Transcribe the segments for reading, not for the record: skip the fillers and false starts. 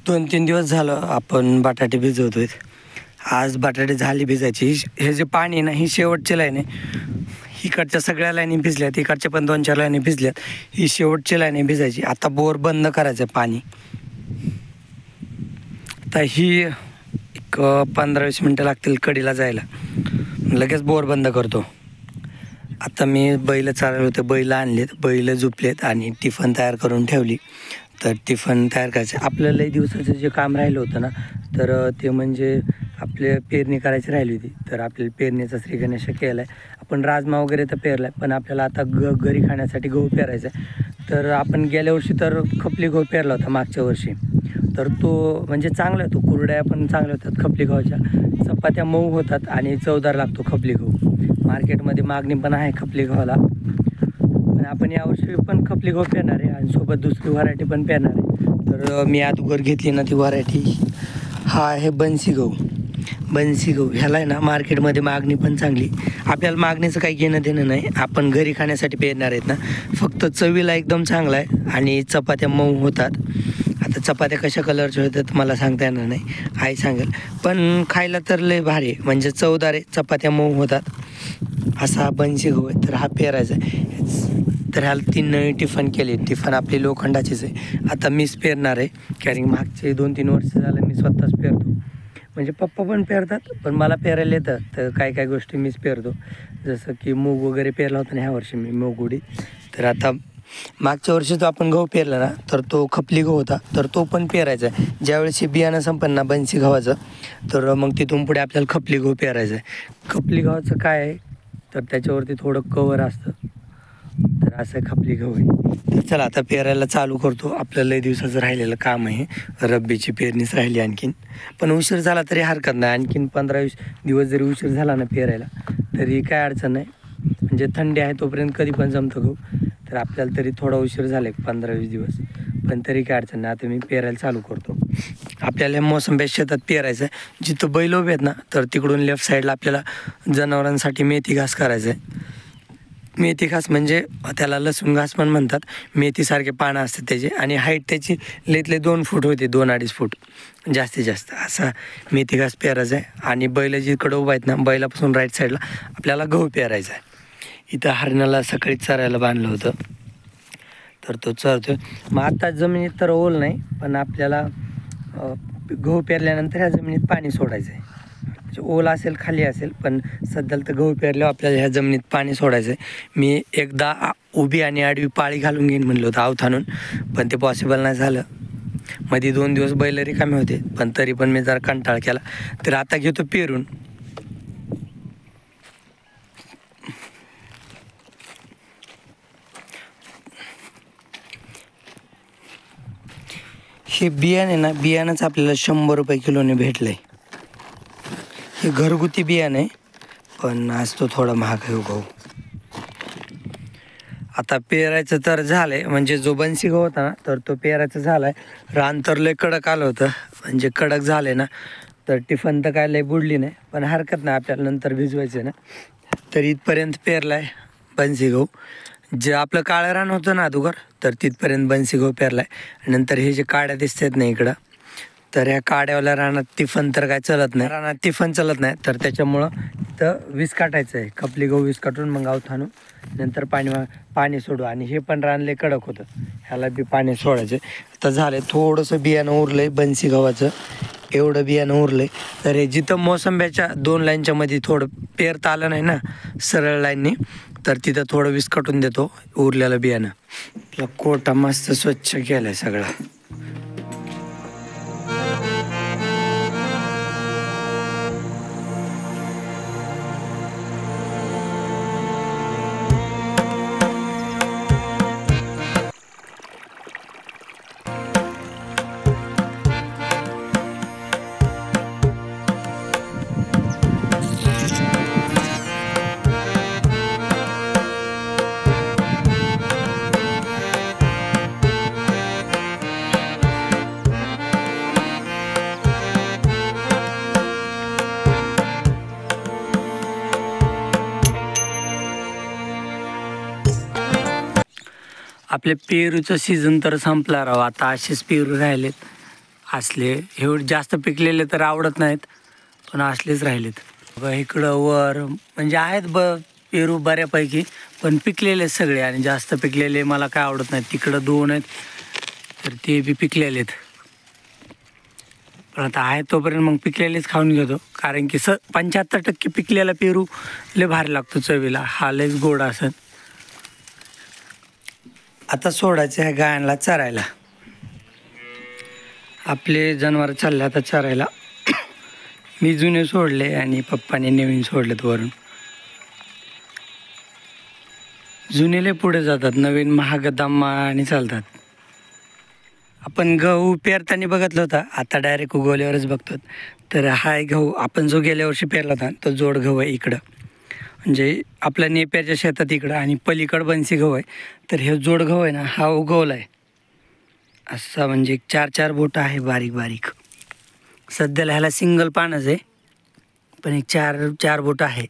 2-3 दिवस झालं आपण बटाटे भिजवतोय. आज बटाटे झाली भिजायची. हे जे पाणी आहे ना, ही शेवटची लाईन आहे. इकडच्या सगळ्या लाईनी भिजल्यात, इकडच्या पण 2-4 लाईनी भिजल्यात. ही शेवटची लाईन आहे भिजायची. आता बोर बंद करायचं पाणी. आता ही एक 15-20 मिनटं लागतील कडीला जायला. लगेच बोर बंद करतो. आता मी बैल चालवले होते, बैल आणलेत, बैल झोपलेत आणि टिफन तयार करून ठेवली. तर टिफन तयार करायचं आपलं लई दिवसाचं जे काम राहिलं होतं ना, तर ते म्हणजे आपले पेरणी करायची राहिली होती. तर आपल्याला पेरणीचा श्रीगणेश केला आहे. आपण राजमा वगैरे तर पेरला आहे, पण आपल्याला आता घरी खाण्यासाठी गहू पेरायचा आहे. तर आपण गेल्या वर्षी तर खपली गहू पेरला होता मागच्या वर्षी. तर तो म्हणजे चांगला आहे, तो कुरड्या पण चांगल्या होतात खपली गव्हाच्या. चपात्या मऊ होतात आणि चवदार लागतो खपली गहू. मार्केटमध्ये मागणी पण आहे खपली गव्हाला. पण आपण यावर्षी पण खपली गहू पेरणार आहे आणि सोबत दुसरी व्हरायटी पण पेरणार आहे. तर मी अगोदर घेतली ना ती व्हरायटी, हा आहे बन्सी गहू. बन्सी गहू ह्याला आहे ना मार्केटमध्ये मागणी पण चांगली. आपल्याला मागणीचं काही घेणं देणं नाही, आपण घरी खाण्यासाठी पेरणार आहेत ना. फक्त चवीला एकदम चांगला आहे आणि चपात्या मऊ होतात. आता चपात्या कशा कलरच्या होतात मला सांगता येणार नाही, आई सांगेल. पण खायला तर लय भारी आहे, म्हणजे चवदार आहे, चपात्या मऊ होतात. असा हा बन्सी गहू आहे. तर हा पेरायचा आहे. तर ह्याला 3 नवी टिफन केली. टिफन आपली लोखंडाचीच आहे. आता मीच पेरणार आहे, कारण मागचे 2-3 वर्ष झालं मी स्वतःच पेरतो. म्हणजे पप्पा पण पेरतात, पण मला पेरायला येतं. तर काय गोष्टी मीच पेरतो. जसं की मूग वगैरे पेरला होता ना ह्या वर्षी मी, मूग उडीद. तर आता मागच्या वर्षी जो आपण गहू पेरला ना, तर तो खपली गहू होता. तर तो पण पेरायचा आहे. ज्यावेळेस बियाणं संपन्न ना बन्सी गव्हाचं, तर मग तिथून पुढे आपल्याला खपली गहू पेरायचं आहे. खपली गव्हाचं काय आहे, तर त्याच्यावरती थोडं कवर असतं. तर असं खपली गहू आहे. तर चला आता पेरायला चालू करतो. आपलं लय दिवसाचं राहिलेलं काम आहे, रब्बीची पेरणीच राहिली आणखीन. पण उशीर झाला तरी हरकत नाही. आणखीन 15-20 दिवस जरी उशीर झाला ना पेरायला, तरी काय अडचण नाही. म्हणजे थंडी आहे तोपर्यंत कधी पण जमतं गहू. तर आपल्याला तरी थोडा उशीर झाला 15-20 दिवस, पण तरी काय अडचण नाही. आता मी पेरायला चालू करतो. आपल्याला मोसंबी शेतात पेरायचं आहे. जिथं बैल उभे आहेत ना, तर तिकडून लेफ्ट साईडला आपल्याला जनावरांसाठी मेथी घास करायचं आहे. मेथी घास म्हणजे त्याला लसूण घास पण म्हणतात. मेथीसारखे पानं असतात त्याचे, आणि हाईट त्याची लईतले 2 फूट होते, 2-2.5 फूट जास्तीत जास्त. असा मेथी घास पेरायचा आहे. आणि बैल जिकडं उभा आहेत ना, बैलापासून राईट साईडला आपल्याला गहू पेरायचा आहे. इथं हरणाला सकाळी चरायला बांधलं होतं, तर तो चरतो. मग आता जमिनीत तर ओल नाही, पण आपल्याला गहू पेरल्यानंतर ह्या जमिनीत पाणी सोडायचं आहे. म्हणजे ओल असेल खाली असेल, पण सध्याला तर गहू पेरल्यावर आपल्याला ह्या जमिनीत पाणी सोडायचं आहे. मी एकदा उभी आणि आडवी पाळी घालून घेईन म्हणलं होतं आवथानून, पण ते पॉसिबल नाही झालं. मध्ये 2 दिवस बैल रिकामे होते, पण तरी पण मी जरा कंटाळ केला. तर आता घेतो पेरून. हे बियाणे ना, बियाणंच आपल्याला 100 रुपये किलोने भेटलं आहे. हे घरगुती बियाणं आहे, पण आज तो थोडा महाग आहे गहू. आता पेरायचं तर झालं आहे, म्हणजे जो बन्सी गहू होता ना, तर तो पेरायचं झाला आहे. रान तर लय कडक आलं होतं, म्हणजे कडक झालं आहे ना. तर टिफन तर काय लय बुडली नाही, पण हरकत नाही, आपल्याला नंतर भिजवायचं आहे ना. तर इथपर्यंत पेरला आहे बन्सी गहू. जे आपलं काळं रान होतं ना अगोदर, तर तिथपर्यंत बन्सी गहू पेरला आहे. नंतर हे जे काड्या दिसतात ना इकडं, तर ह्या काड्यावाल्या रानात टिफन तर काय चलत नाही. रानात टिफन चलत नाही, तर त्याच्यामुळं तर वीस काटायचं आहे. खपली गहू वीस काटून मग आवथानू नंतर पाणी सोडू. आणि हे पण रान लय कडक होतं, ह्याला बी पाणी सोडायचं. तर झालं थोडंसं बियाणं उरलं आहे बन्सी गव्हाचं, एवढं बियाणं उरलं आहे. तर हे जिथं मोसंब्याच्या 2 लाईनच्या मध्ये थोडं पेरता आलं नाही ना सरळ लाईननी, तर तिथं थोडं वीस काटून देतो उरलेलं बियाणं. आपला कोटा मस्त स्वच्छ केला आहे सगळा. आपल्या पेरूचं सीझन तर संपला राव. आता असेच पेरू राहिलेत. असले एवढे जास्त पिकलेले तर आवडत नाहीत, पण असलेच राहिलेत. इकडं वर म्हणजे आहेत पेरू बऱ्यापैकी, पण पिकलेले सगळे, आणि जास्त पिकलेले मला काय आवडत नाहीत. तिकडं 2 आहेत तर ते बी पिकलेलेत. पण आता आहे तोपर्यंत मग पिकलेलेच खाऊन घेतो, कारण की 75% पिकलेला पेरू लय भारी लागतो चवीला, हा लयच गोड असत. आता सोडायचं ह्या गायांना चरायला. आपले जनावर चालले आता चरायला. मी जुने सोडले आणि पप्पाने नवीन सोडलेत वरून. जुनेले पुढे जातात, नवीन महाग दमाने चालतात. आपण गहू पेरताना बघितलं होता, आता डायरेक्ट उगवल्यावरच बघतो. तर हा गहू आपण जो गेल्या वर्षी पेरला होता तो जोड गहू आहे इकडं, म्हणजे आपल्या नेप्याच्या शेतात इकडं, आणि पलीकडं बनसी गहू आहे. तर हे जोड गहू आहे ना, हा उगवला आहे असा, म्हणजे 4-4 बोटं आहे बारीक बारीक. सध्याला ह्याला सिंगल पानच आहे, पण एक 4 बोटं आहे.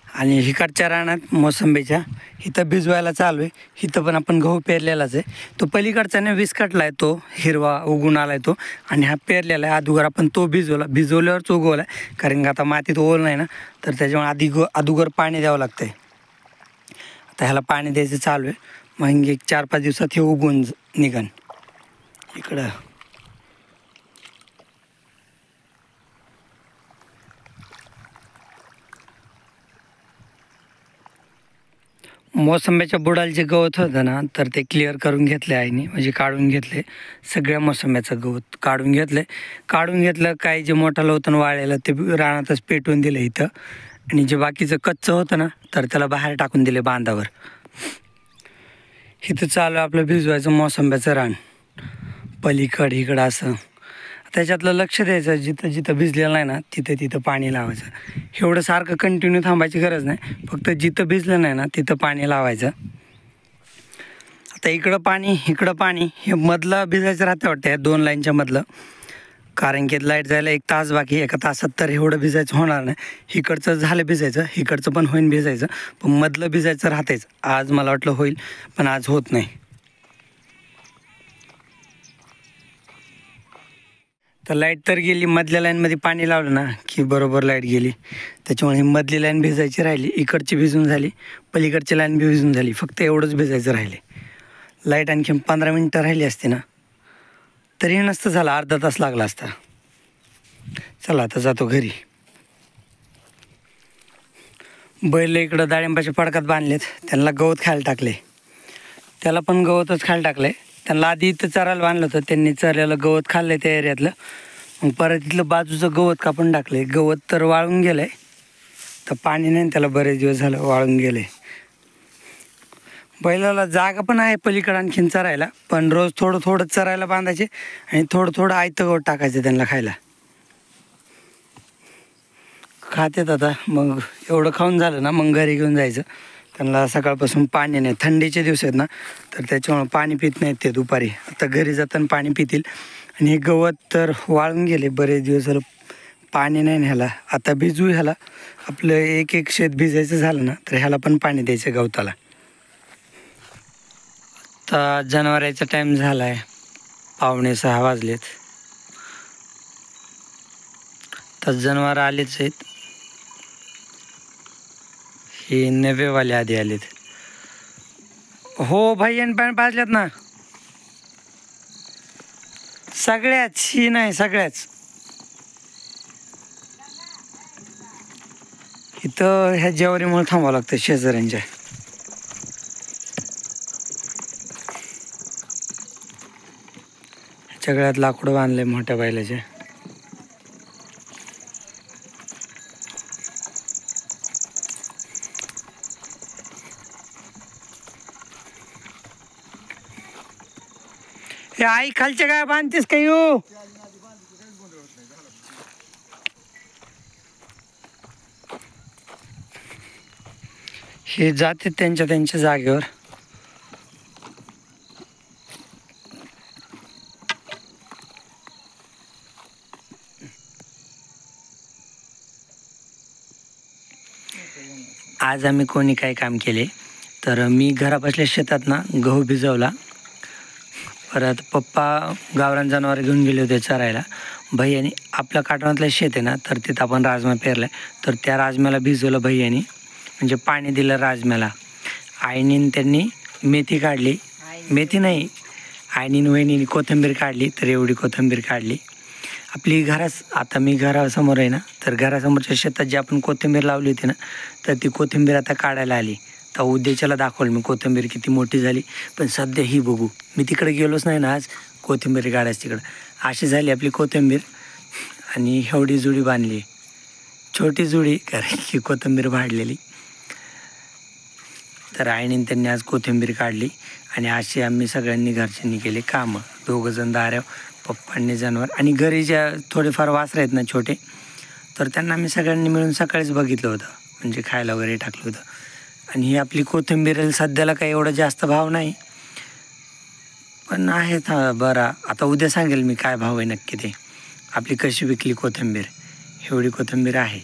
आणि हिकडच्या रानात मोसंबीच्या इथं भिजवायला चालू आहे. इथं पण आपण गहू पेरलेलाच आहे. तो पलीकडचा ने विस्कटला आहे, तो हिरवा उगून आला आहे तो, आणि हा पेरलेला आहे अगोदर आपण तो भिजवल्यावरच उगवला आहे. कारण की आता मातीत ओल नाही ना, तर त्याच्यामुळे अगोदर पाणी द्यावं लागतं आहे. आता ह्याला पाणी द्यायचं चालू आहे, मग एक 4-5 दिवसात हे उगवून निघन. इकडं मोसंब्याच्या बुडाला जे गवत होतं ना, तर ते क्लिअर करून घेतले आईने, म्हणजे काढून घेतले. सगळ्या मोसंब्याचं गवत काढून घेतलं. काही जे मोठालं होतं ना वाळलेलं ते रानातच पेटवून दिलं इथं, आणि जे बाकीचं कच्चं होतं ना तर त्याला बाहेर टाकून दिले बांधावर. इथं चालू आपलं भिजवायचं मोसंब्याचं रान, पलीकड इकडं असं. त्याच्यातलं लक्ष द्यायचं, जिथं जिथं भिजलेलं नाही ना तिथं पाणी लावायचं. एवढं सारखं कंटिन्यू थांबायची गरज नाही, फक्त जिथं भिजलं नाही ना तिथं पाणी लावायचं. आता इकडं पाणी हे मधलं भिजायचं राहतं वाटतं, या 2 लाईनच्या मधलं. कारण की लाईट जायला 1 तास बाकी, 1 तासात तर एवढं भिजायचं होणार नाही. इकडचं झालं भिजायचं, इकडचं पण होईन भिजायचं, पण मधलं भिजायचं राहतेच. आज मला वाटलं होईल, पण आज होत नाही. तर लाईट तर गेली, मधल्या लाईनमध्ये पाणी लावलं ना की बरोबर लाईट गेली. त्याच्यामुळे मधली लाईन भिजायची राहिली, इकडची भिजून झाली, पलीकडची लाईन बी भिजून झाली. फक्त एवढंच भिजायचं राहिले. लाईट आणखी 15 मिनटं राहिली असते ना तरी नसतं झालं, अर्धा तास लागला असता. चला आता जातो घरी. बैल इकडं डाळिंबाच्या फडकात बांधलेत, त्यांना गवत खायला टाकले. त्याला पण गवतच खायला टाकले. त्यांना आधी इथं चरायला बांधलं होतं, त्यांनी चरलेलं गवत खाल्लं त्या एरियातलं. मग परत इथलं बाजूचं गवत कापून टाकले. गवत तर वाळून गेलं आहे, तर पाणी नाही त्याला, बरेच दिवस झालं वाळून गेले. बैलाला जागा पण आहे पलीकडं आणखीन चरायला, पण रोज थोडं थोडं चरायला बांधायचे आणि थोडं थोडं आयतं गवत टाकायचं त्यांना खायला. खातेत आता. मग एवढं खाऊन झालं ना मग घरी घेऊन जायचं. त्यांना सकाळपासून पाणी नाही, थंडीचे दिवस आहेत ना तर त्याच्यामुळे पाणी पित नाहीत ते दुपारी. आता घरी जाताना पाणी पितील. आणि हे गवत तर वाळून गेले, बरेच दिवस झालं पाणी नाही ह्याला. आता भिजू ह्याला, आपलं एक शेत भिजायचं झालं ना तर ह्याला पण पाणी द्यायचं गवताला. आता जनावरांचा टाईम झाला आहे, 5:45 वाजलेत. तर जनावर आलेच आहेत. हे नवेवाले आधी आलेत. हो भाई, आणि पाणी पाजल्यात ना सगळ्याच, ही नाही सगळ्याच. इथं ह्या जेवारीमुळे थांबावं लागतं शेजाऱ्यांच्या. ह्याच्या गळ्यात लाकूड बांधले मोठ्या बैलाचे. हे आई खालच्या काय बांधतेस का येऊ? हे जाते त्यांच्या जागेवर. आज आम्ही कोणी काय काम केले, तर मी घरापासल्या शेतात ना गहू भिजवला. परत पप्पा गावरान जनावर घेऊन गेले होते चरायला. भैयानी आपल्या काटवणातलं शेत आहे ना, तर तिथं आपण राजमा पेरला आहे, तर त्या राजम्याला भिजवलं भैयानी, म्हणजे पाणी दिलं राजम्याला. आईनीन त्यांनी मेथी काढली, मेथी नाही, आईनीन वहिनीने कोथिंबीर काढली, तर एवढी कोथिंबीर काढली आपली आता मी घरासमोर आहे ना, तर घरासमोरच्या शेतात जी आपण कोथिंबीर लावली होती ना, तर ती कोथिंबीर आता काढायला आली. तर उद्याच्याला दाखवलं मी कोथिंबीर किती मोठी झाली. पण सध्या ही बघू, मी तिकडे गेलोच नाही ना आज कोथिंबीर काढायची तिकडं. अशी झाली आपली कोथिंबीर आणि एवढी जुडी बांधली, छोटी जुडी, कारण की कोथिंबीर वाढलेली. तर आईने त्यांनी आज कोथिंबीर काढली आणि अशी आम्ही सगळ्यांनी घरच्यांनी केले कामं. दोघंजण दाऱ्या, पप्पांनी जनावर, आणि घरी ज्या थोडेफार वासरं आहेत ना छोटे, तर त्यांना आम्ही सगळ्यांनी मिळून सकाळीच बघितलं होतं, म्हणजे खायला वगैरे टाकलं होतं. आणि ही आपली कोथिंबीर सध्याला काही एवढा जास्त भाव नाही, पण आहे बरं. आता उद्या सांगेल मी काय भाव आहे नक्की ते, आपली कशी विकली कोथिंबीर. एवढी कोथिंबीर आहे.